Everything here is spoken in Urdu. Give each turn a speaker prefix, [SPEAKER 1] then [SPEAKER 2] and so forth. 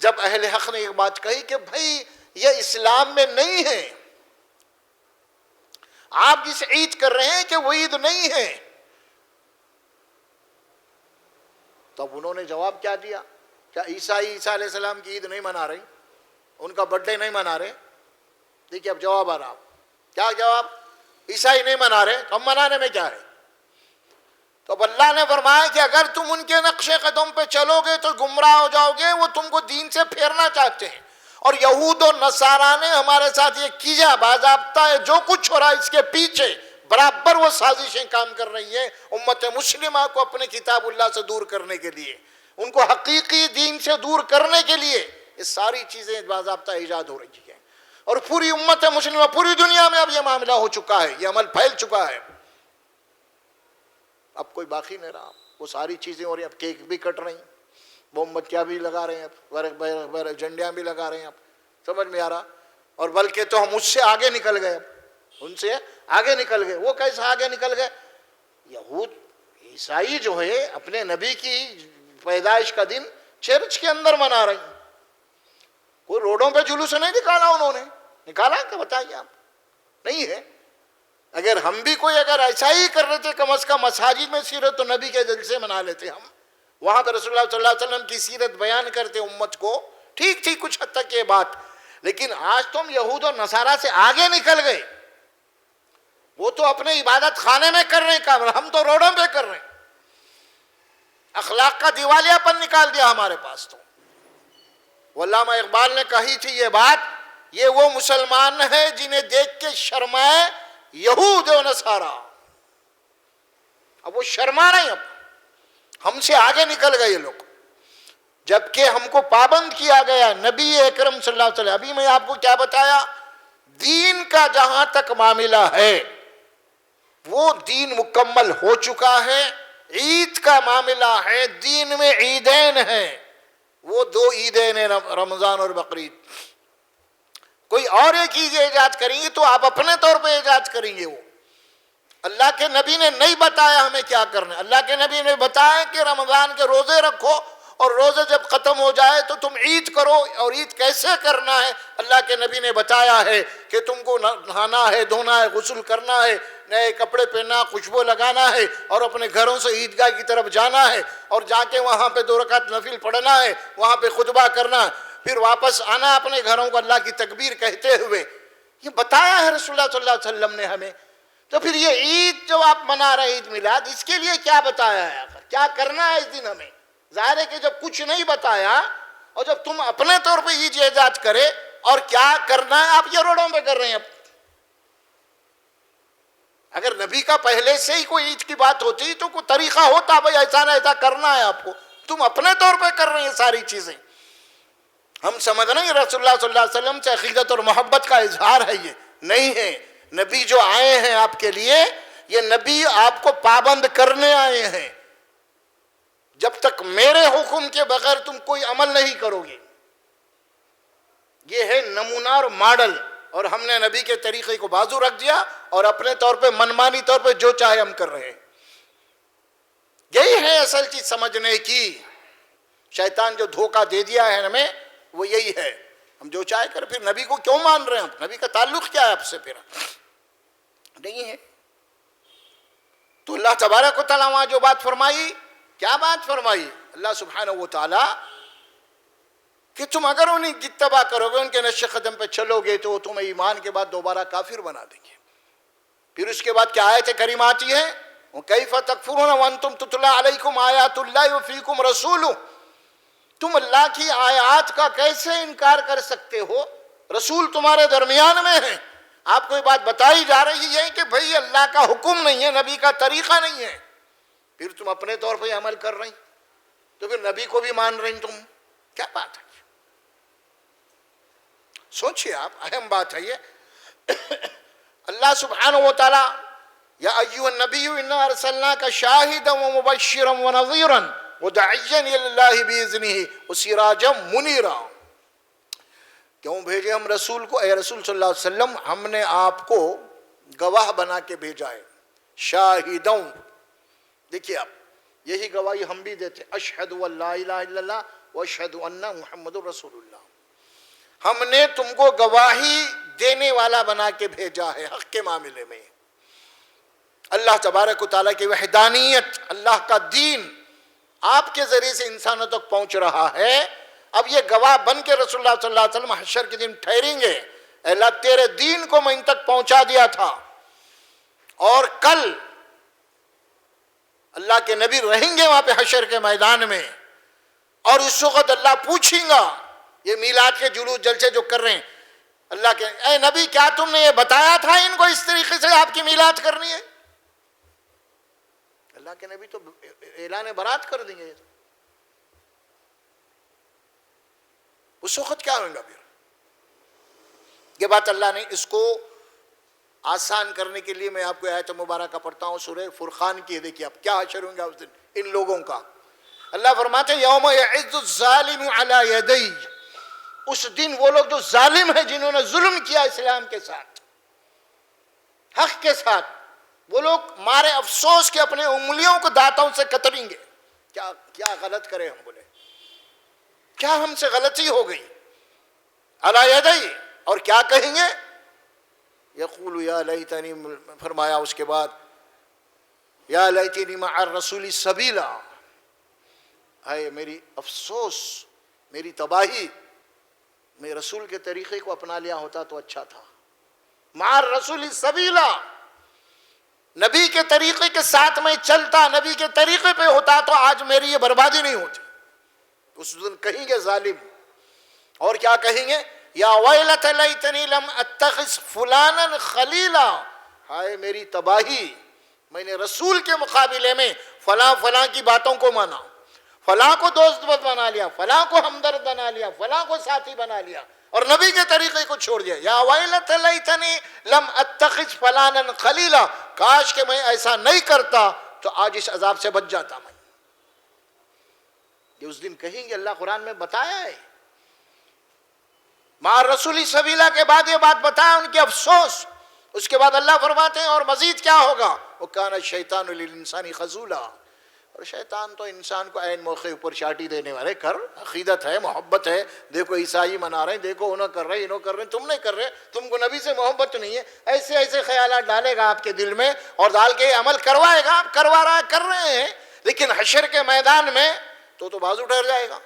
[SPEAKER 1] جب اہل حق نے ایک بات کہی کہ بھائی یہ اسلام میں نہیں ہے، آپ جس عید کر رہے ہیں کہ وہ عید نہیں ہے، تب انہوں نے جواب کیا دیا؟ کیا عیسیٰ علیہ السلام کی عید نہیں منا رہے، ان کا برتھ ڈے نہیں منا رہے؟ دیکھیے اب جواب آ رہا، کیا جواب؟ عیسائی نہیں منا رہے، ہم منانے میں کیا ہے؟ تو اب اللہ نے فرمایا کہ اگر تم ان کے نقش قدم پہ چلو گے تو گمراہ ہو جاؤ گے، وہ تم کو دین سے پھیرنا چاہتے ہیں۔ اور یہود و نصارہ نے ہمارے ساتھ یہ کیا، باضابطہ ہے جو کچھ ہو رہا ہے اس کے پیچھے برابر وہ سازشیں کام کر رہی ہیں امت مسلمہ کو اپنے کتاب اللہ سے دور کرنے کے لیے، ان کو حقیقی دین سے دور کرنے کے لیے یہ ساری چیزیں باضابطہ ایجاد ہو رہی ہیں۔ اور پوری امت مسلمہ، پوری دنیا میں اب یہ معاملہ ہو چکا ہے، یہ عمل پھیل چکا ہے، اب کوئی باقی نہیں رہا، وہ ساری چیزیں ہو رہی ہیں، اب کیک بھی کٹ رہی ہیں، بم بتیاں بھی لگا رہے ہیں، اب جھنڈیاں بھی لگا رہے ہیں، اب سمجھ میں آ رہا؟ اور بلکہ تو ہم اس سے آگے نکل گئے، اب ان سے آگے نکل گئے۔ وہ کیسے آگے نکل گئے؟ یہود عیسائی جو ہے اپنے نبی کی پیدائش کا دن چرچ کے اندر منا رہے ہیں، کوئی روڈوں پہ جلوس نہیں نکالا، انہوں نے نکالا کہ بتائیے آپ؟ نہیں ہے۔ اگر ہم بھی کوئی اگر ایسا ہی کر رہے تھے، کم از کم مساجد میں سیرت النبی کے جلسے منا لیتے ہم، وہاں پہ رسول اللہ صلی اللہ علیہ وسلم کی سیرت بیان کرتے امت کو، ٹھیک تھی کچھ حد تک یہ بات، لیکن آج تم یہود اور نصارہ سے آگے نکل گئے، وہ تو اپنے عبادت خانے میں کر رہے ہیں کام، ہم تو روڈوں پہ کر رہے ہیں، اخلاق کا دیوالیہ پن نکال دیا ہمارے پاس تو۔ علامہ اقبال نے کہی تھی یہ بات، یہ وہ مسلمان ہے جنہیں دیکھ کے شرمائے یہود و نصارہ، اب وہ شرما رہے ہیں، اب ہم سے آگے نکل گئے یہ لوگ، جبکہ ہم کو پابند کیا گیا نبی اکرم صلی اللہ علیہ وسلم۔ ابھی میں آپ کو کیا بتایا؟ دین کا جہاں تک معاملہ ہے وہ دین مکمل ہو چکا ہے، عید کا معاملہ ہے، دین میں عیدین ہیں، وہ دو عیدین ہیں، رمضان اور بقرعید۔ کوئی اور ایک عید ایجاد کریں گے تو آپ اپنے طور پہ ایجاد کریں گے، وہ اللہ کے نبی نے نہیں بتایا ہمیں کیا کرنا ہے۔ اللہ کے نبی نے بتایا کہ رمضان کے روزے رکھو، اور روزے جب ختم ہو جائے تو تم عید کرو، اور عید کیسے کرنا ہے اللہ کے نبی نے بتایا ہے کہ تم کو نہانا ہے، دھونا ہے، غسل کرنا ہے، نئے کپڑے پہننا، خوشبو لگانا ہے، اور اپنے گھروں سے عیدگاہ کی طرف جانا ہے، اور جا کے وہاں پہ 2 رکعت نفل پڑھنا ہے، وہاں پہ خطبہ کرنا، پھر واپس آنا اپنے گھروں کو اللہ کی تکبیر کہتے ہوئے۔ یہ بتایا ہے رسول اللہ صلی اللہ علیہ وسلم نے ہمیں۔ تو پھر یہ عید جو آپ منا رہے ہیں، عید میلاد، اس کے لیے کیا بتایا ہے آخر؟ کیا کرنا ہے اس دن ہمیں؟ ظاہر ہے کہ جب کچھ نہیں بتایا اور جب تم اپنے طور پہ عید ایجاد کرے اور کیا کرنا ہے آپ یہ روڈوں پہ کر رہے ہیں۔ اب اگر نبی کا پہلے سے ہی کوئی عید کی بات ہوتی تو کوئی طریقہ ہوتا، بھائی ایسا نہ ایسا کرنا ہے آپ کو، تم اپنے طور پہ کر رہے ہیں ساری چیزیں۔ ہم سمجھ رہے ہیں رسول اللہ صلی اللہ علیہ وسلم سے عقیدت اور محبت کا اظہار ہے، یہ نہیں ہے۔ نبی جو آئے ہیں آپ کے لیے، یہ نبی آپ کو پابند کرنے آئے ہیں، جب تک میرے حکم کے بغیر تم کوئی عمل نہیں کرو گے۔ یہ ہے نمونہ اور ماڈل، اور ہم نے نبی کے طریقے کو بازو رکھ دیا اور اپنے طور پہ منمانی طور پہ جو چاہے ہم کر رہے ہیں۔ یہی ہے اصل چیز سمجھنے کی۔ شیطان جو دھوکہ دے دیا ہے ہمیں وہ یہی ہے، ہم جو چاہے کر، پھر نبی کو کیوں مان رہے ہیں؟ نبی کا تعلق کیا ہے آپ سے؟ پھر نہیں ہے۔ تو اللہ تبارک و تعالیٰ وہاں جو بات فرمائی، کیا بات فرمائی اللہ سبحانہ و تعالیٰ؟ کہ تم اگر انہیں کی اتباع کرو گے، ان کے نقش قدم پہ چلو گے تو تمہیں ایمان کے بعد دوبارہ کافر بنا دیں گے۔ پھر اس کے بعد کیا آیت کریمہ آتی ہے؟ وَكَيْفَ تَكْفُرُونَ وَأَنْتُمْ تُتْلَىٰ عَلَيْكُمْ آيَاتُ اللَّهِ وَفِيكُمْ رَسُولُهُ، تم اللہ کی آیات کا کیسے انکار کر سکتے ہو؟ رسول تمہارے درمیان میں ہے، آپ کو یہ بات بتائی جا رہی ہے کہ بھئی اللہ کا حکم نہیں ہے، نبی کا طریقہ نہیں ہے، پھر تم اپنے طور پہ عمل کر رہی، تو پھر نبی کو بھی مان رہی تم، کیا بات ہے؟ سوچئے آپ، اہم بات ہے یہ۔ اللہ سبحانہ و تعالی یا ایھا النبی انا ارسلناک شاہدا ومبشرا ونذیرا وداعیا الی اللہ باذنہ وسراجا منیرا، کیوں بھیجے ہم رسول کو؟ اے رسول صلی اللہ علیہ وسلم، ہم نے آپ کو گواہ بنا کے بھیجا ہے، شاہدوں۔ دیکھیے آپ، یہی گواہی ہم بھی دیتے، اشہد ان لا الہ الا اللہ واشہد ان محمد رسول اللہ، ہم نے تم کو گواہی دینے والا بنا کے بھیجا ہے حق کے معاملے میں۔ اللہ تبارک و تعالیٰ کی وحدانیت، اللہ کا دین آپ کے ذریعے سے انسانوں تک پہنچ رہا ہے۔ اب یہ گواہ بن کے رسول اللہ صلی اللہ علیہ وسلم حشر کے دن ٹھہریں گے، اے اللہ تیرے دین کو میں ان تک پہنچا دیا تھا، اور کل اللہ کے نبی رہیں گے وہاں پہ حشر کے میدان میں، اور اس وقت اللہ پوچھیں گا یہ میلاد کے جلوس جلسے جو کر رہے ہیں، اللہ کے اے نبی کیا تم نے یہ بتایا تھا ان کو اس طریقے سے آپ کی میلاد کرنی ہے؟ اللہ کے نبی تو اعلان برات کر دیں گے۔ اس وقت کیا ہوگا پھر؟ یہ بات اللہ نے اس کو آسان کرنے کے لیے میں آپ کو آیت مبارکہ پڑھتا ہوں، سورہ فرقان کی۔ دیکھیے اب کیا حشر ہوگا اس دن ان لوگوں کا۔ اللہ فرماتے ہیں یوم یعض الظالم علی یدی، اس دن وہ لوگ جو ظالم ہیں، جنہوں نے ظلم کیا اسلام کے ساتھ، حق کے ساتھ، وہ لوگ مارے افسوس کے اپنے انگلیوں کو دانتوں سے کتریں گے۔ کیا غلط کرے ہم، بولے کیا ہم سے غلطی ہو گئی؟ علی یدی، اور کیا کہیں گے؟ یقول یا لیتنی، فرمایا اس کے بعد یا لیتنی مع الرسول سبیلا، اے میری افسوس، میری تباہی، میں رسول کے طریقے کو اپنا لیا ہوتا تو اچھا تھا۔ مع الرسول سبیلا، نبی کے طریقے کے ساتھ میں چلتا، نبی کے طریقے پہ ہوتا تو آج میری یہ بربادی نہیں ہوتی۔ اس دن کہیں گے ظالم، اور کیا کہیں گے؟ یا ویلت لیتنی لم اتخذ فلانا خلیلا، ہائے میری تباہی، میں نے رسول کے مقابلے میں فلاں فلاں کی باتوں کو مانا، فلاں کو دوست بنا لیا، فلاں کو ہمدرد بنا لیا، فلاں کو ساتھی بنا لیا، اور نبی کے طریقے کو چھوڑ دیا۔ یا ویلت لیتنی لم اتخذ فلانا خلیلا، کاش کہ میں ایسا نہیں کرتا تو آج اس عذاب سے بچ جاتا میں۔ یہ اس دن کہیں گے، اللہ قرآن میں بتایا ہے۔ مع رسول سبیلا کے بعد یہ بات بتایا ان کے افسوس، اس کے بعد اللہ فرماتے ہیں اور مزید کیا ہوگا؟ وَكَانَ الشَّيْطَانُ لِلْإِنسَانِ خَذُولًا، اور شیطان تو انسان کو عین موقع اوپر چاٹی دینے والے، کر عقیدت ہے، محبت ہے، دیکھو عیسائی منا رہے ہیں، دیکھو انہوں کر رہے ہیں، انہوں کر رہے ہیں، تم نہیں کر رہے، تم کو نبی سے محبت نہیں ہے، ایسے ایسے خیالات ڈالے گا آپ کے دل میں، اور ڈال کے عمل کروائے گا، آپ کروا رہا کر رہے ہیں، لیکن حشر کے میدان میں تو بازو ٹھہر جائے گا۔